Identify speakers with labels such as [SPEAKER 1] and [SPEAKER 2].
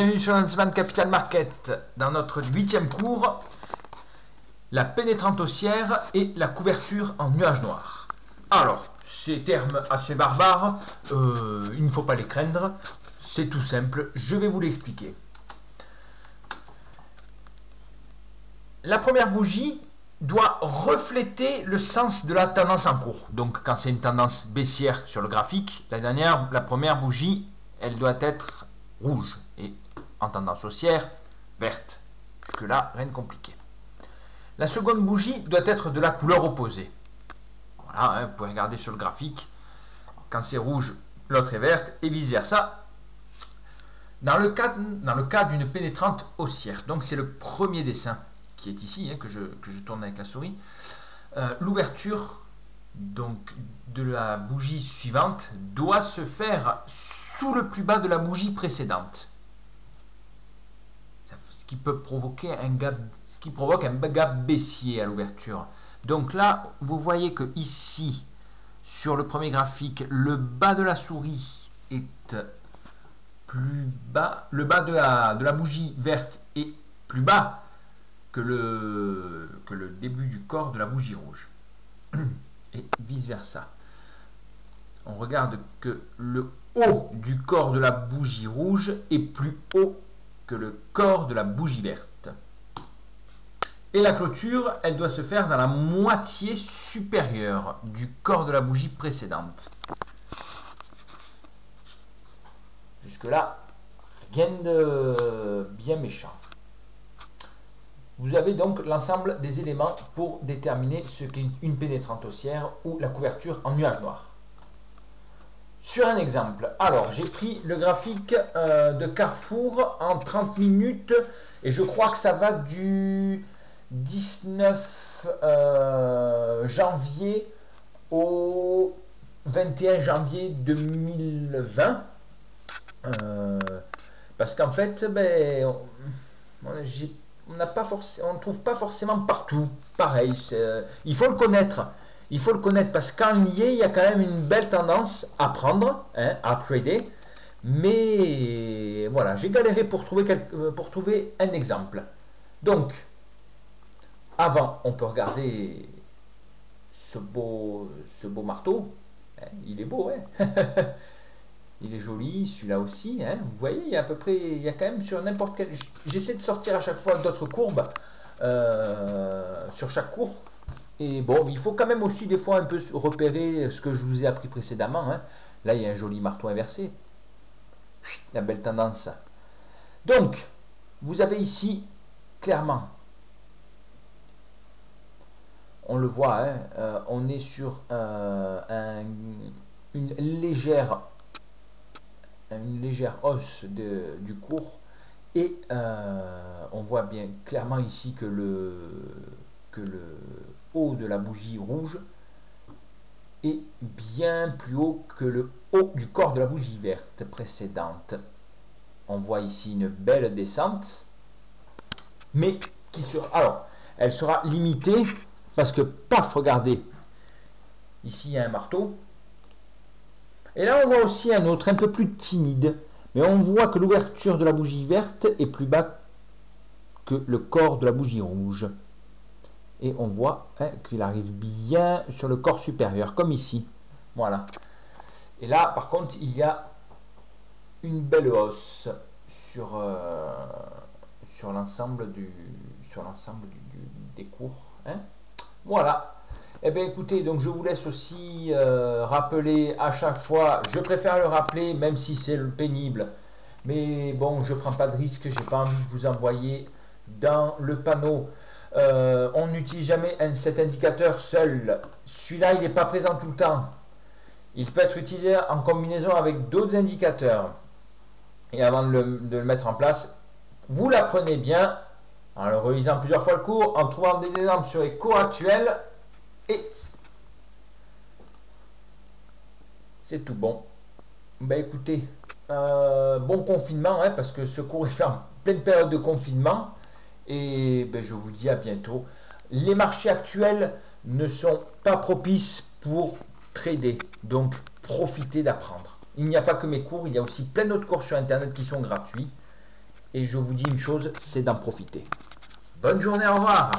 [SPEAKER 1] Bienvenue sur l'Underman Capital Market dans notre 8e cours, la pénétrante haussière et la couverture en nuage noir. Alors, ces termes assez barbares, il ne faut pas les craindre, c'est tout simple, je vais vous l'expliquer. La première bougie doit refléter le sens de la tendance en cours. Donc quand c'est une tendance baissière sur le graphique, la première bougie, elle doit être rouge et en tendance haussière, verte. Jusque-là, rien de compliqué. La seconde bougie doit être de la couleur opposée. Voilà, vous pouvez regarder sur le graphique. Quand c'est rouge, l'autre est verte et vice-versa. Dans le cas d'une pénétrante haussière, donc c'est le premier dessin qui est ici, que je tourne avec la souris, l'ouverture donc de la bougie suivante doit se faire sous le plus bas de la bougie précédente. Ce qui peut provoquer un gap, ce qui provoque un gap baissier à l'ouverture. Donc là, vous voyez que ici, sur le premier graphique, le bas de la souris est plus bas, le bas de la bougie verte est plus bas que le début du corps de la bougie rouge. Et vice versa. On regarde que le haut du corps de la bougie rouge est plus haut que le corps de la bougie verte. Et la clôture, elle doit se faire dans la moitié supérieure du corps de la bougie précédente. Jusque-là, rien de bien méchant. Vous avez donc l'ensemble des éléments pour déterminer ce qu'est une pénétrante haussière ou la couverture en nuage noir. Sur un exemple, alors j'ai pris le graphique de Carrefour en 30 minutes et je crois que ça va du 19 janvier au 21 janvier 2020. Parce qu'en fait, on ne trouve pas forcément partout pareil. Il faut le connaître. Il faut le connaître parce qu'en lié, il y a quand même une belle tendance à prendre, à trader. Mais voilà, j'ai galéré pour trouver un exemple. Donc, avant, on peut regarder ce beau marteau. Il est beau, hein. Il est joli, celui-là aussi. Vous voyez, il y a à peu près, il y a quand même sur n'importe quel. J'essaie de sortir à chaque fois d'autres courbes sur chaque cours. Et bon, il faut quand même aussi des fois un peu repérer ce que je vous ai appris précédemment. Là, il y a un joli marteau inversé. La belle tendance. Donc, vous avez ici, clairement, on le voit, on est sur une légère hausse du cours et on voit bien clairement ici que le haut de la bougie rouge est bien plus haut que le haut du corps de la bougie verte précédente. On voit ici une belle descente, mais elle sera limitée parce que, paf, regardez, ici il y a un marteau. Et là, on voit aussi un autre, un peu plus timide. Mais on voit que l'ouverture de la bougie verte est plus bas que le corps de la bougie rouge. Et on voit qu'il arrive bien sur le corps supérieur, comme ici. Voilà. Et là, par contre, il y a une belle hausse sur l'ensemble des cours. Voilà. Eh bien écoutez, donc je vous laisse aussi rappeler à chaque fois, je préfère le rappeler même si c'est pénible, mais bon, je ne prends pas de risque, j'ai pas envie de vous envoyer dans le panneau. On n'utilise jamais cet indicateur seul, celui-là il n'est pas présent tout le temps, il peut être utilisé en combinaison avec d'autres indicateurs. Et avant de le mettre en place, vous l'apprenez bien, en le relisant plusieurs fois le cours, en trouvant des exemples sur les cours actuels. Et c'est tout bon. Écoutez, bon confinement, parce que ce cours est fait en pleine période de confinement. Et je vous dis à bientôt. Les marchés actuels ne sont pas propices pour trader. Donc, profitez d'apprendre. Il n'y a pas que mes cours, il y a aussi plein d'autres cours sur Internet qui sont gratuits. Et je vous dis une chose, c'est d'en profiter. Bonne journée, au revoir.